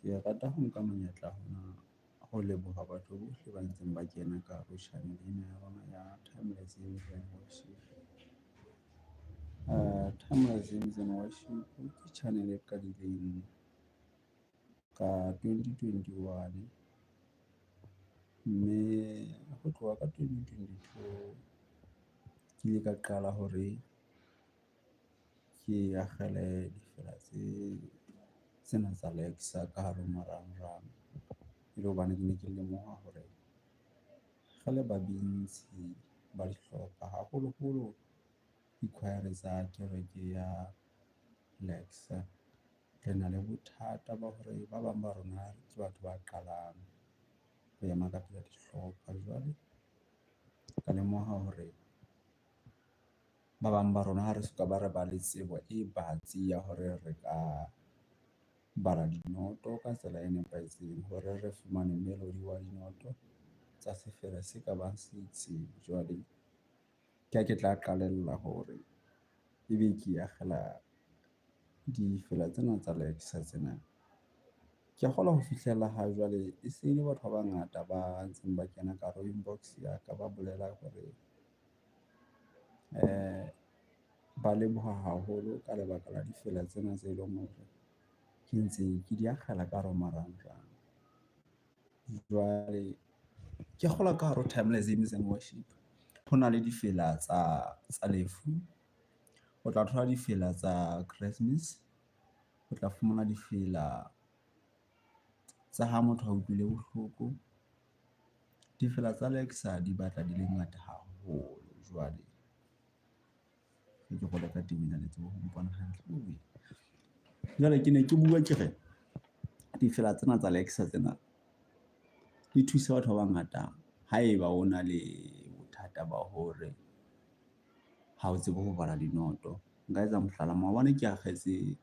Ke rata ho nka monyetla hona ho leboha batho bohle ba ntseng ba kena ka hare ho channel ena ya rona ya Timeless Hymns and Worship. Timeless Hymns and Worship ke channel e qadileng ka 2021, mme ho tloha ka 2022 ke ile ka qala hore ke akgele difela tsena tsa Alexa ka hare ho marangrang, e le hobane ke ne ke lemoha hore re le babintsi ba dihlopha, haholoholo di-choir tsa kereke ya Alexa, re na le bothata ba hore ba bang ba rona ke batho ba qalang ho ema ka pela dihlopha. Jwale ka lemoha hore ba bang ba rona ha re soka ba re ba le tsebo e batsi ya hore re ka bala dinoto ka tsela e nepahetseng, hore re fumane melodi wa dinoto tsa sefela se ka bang se itseng. Jwale ke tla qalella hore ebe ke akgela difela tsena tsa Alexa tsena. Ke kgolwa ho fihlela ha jwale e se le batho ba bangata ba ntseng ba kena ka hare ho inbox ya ka, ba bolela hore ba leboha haholo ka lebaka la difela tsena tse leng hore ke ntse ke di akgela ka hare ho marangrang. Jwale ke kgolwa ka hare ho Timeless Hymns and Worship ho na le difela tsa lefu, o tla thola difela tsa Christmas, o tla fumana difela tsa ha motho a utlwile bohloko. Difela tsa Alexa di batla di le ngata haholo. Jwale ke go leka tebena le tsebo ho mpona hantle. Jwale ke ne ke bua ke re difela tsena tsa Alexa tsena di thusa batho ba bangata haeba o na le bothata ba hore ha o tsebe ho bala dinoto. Nka etsa mohlala, maobane ke akgetse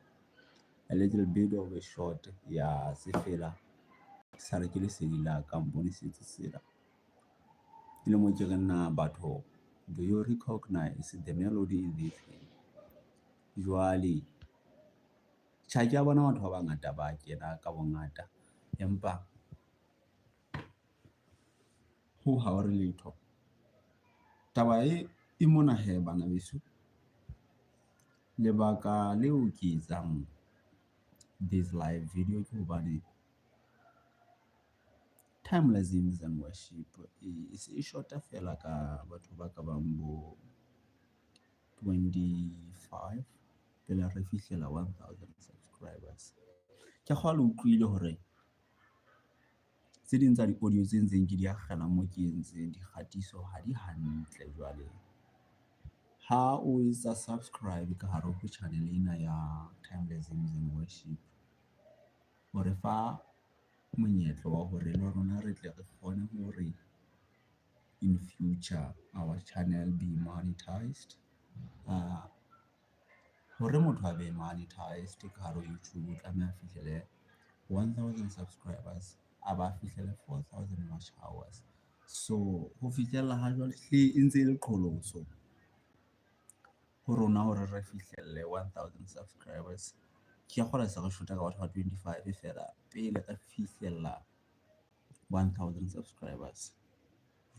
a little bit of a short ya sefela sa re ke lesedi la ka mponisitse sela ke le mo ke re na batho, do you recognize the melody in this thing? Jwale tjha ke a bona batho ba bangata ba kena ka bongata, empa ho ha o re letho. Taba e mona he bana beso, lebaka leo ke etsang this live video ke hobane Timeless Hymns and Worship e shota fela ka batho ba ka bang bo 25 pele re fihlela 1000 subscribers. Ke kgale utlwile hore tse ding tsa di-audio tse ntseng ke di akgela mo ke entseng dikgatiso ha di hantle. Jwale ha o etsa subscribe ka hare ho channel ena ya Timeless Hymns and Worship, hore fa monyetla wa hore le rona re tle re kgone hore in future our channel be monetized. Hore motho a be monetized ka hare ho YouTube o tlameha a fihlele 1000 subscribers, a ba fihlele 4000 watch hours. So ho fihlella ha jwale e ntse e le qholotso ho rona hore re fihlelle 1000 subscribers. Ke kgola se re shota ka batho ba 25 fela pele re fihlella 1000 subscribers.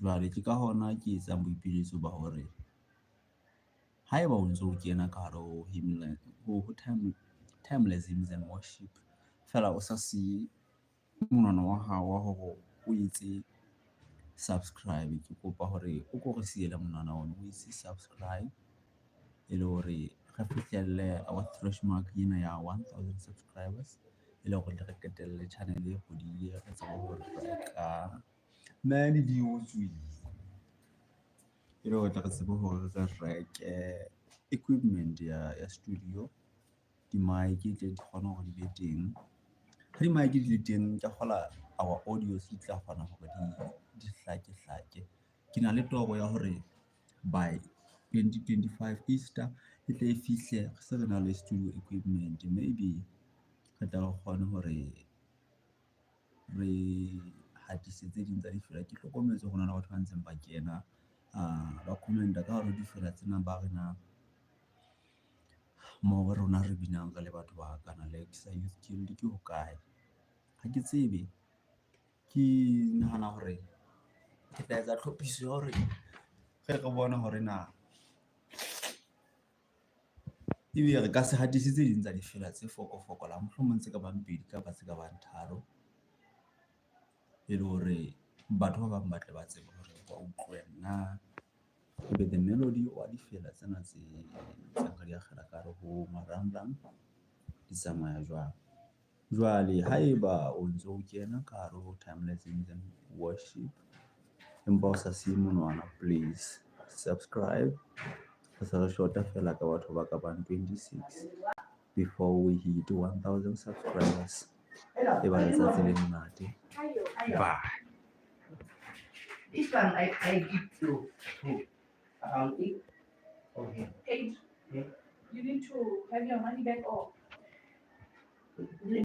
Jwale ke ka hona ke etsang boipiletso ba hore haeba o ntso o kena ka hare ho Timeless Hymns and Worship fela o sa siye monwana wa hao wa hore o etse subscribe, ke kopa hore o ko re siele monwana ona o etse subscribe e le hore re fihlelle our thresh mark ena ya 1000 subscribers, e le hore re qetelle channel e hodile, re tsebe hore re ka mane di utswile, e le hore re tsebe hore re reke equipment ya studio, di-mic tle di kgona hore di be teng. Ha di-mic di le teng ke kgola our audio e tla kgona hore di hlake. Ke na le toro ya hore by 2025 Easter e tle e fihle re se re na le studio equipment, maybe re tla kgona hore re hatise tse ding tsa difela. Ke hlokometse hona le batho ba ntseng ba kena ba comment-a ka hore difela tsena ba re na mo rona re binang re le batho ba kana Alexa Youth Guild ke hokae. ha ke tsebe, ke nahana hore ke tla etsa tlhophiso ya hore re bone hore na ebe re ka se hatise tse ding tsa difela tse fokofokolang, mohlomong tse ka bang 2 kapa tse ka bang 3, e le hore batho ba bang ba tle ba tsebe hore ba utlwe na ebe the melody wa difela tsena tse re di akgela ka hare ho marangrang di tsamaya jwang. Jwale haeba o ntso o kena ka hare ho Timeless Indian Worship empa o sa siye monwana, please subscribe. Re se re shota fela ka batho ba ka bang 26 before we hit 1000 subscribers. E ba letsatsi le monate. Bye. This one I give to around 8. Okay. 8. Yeah. You need to have your money back or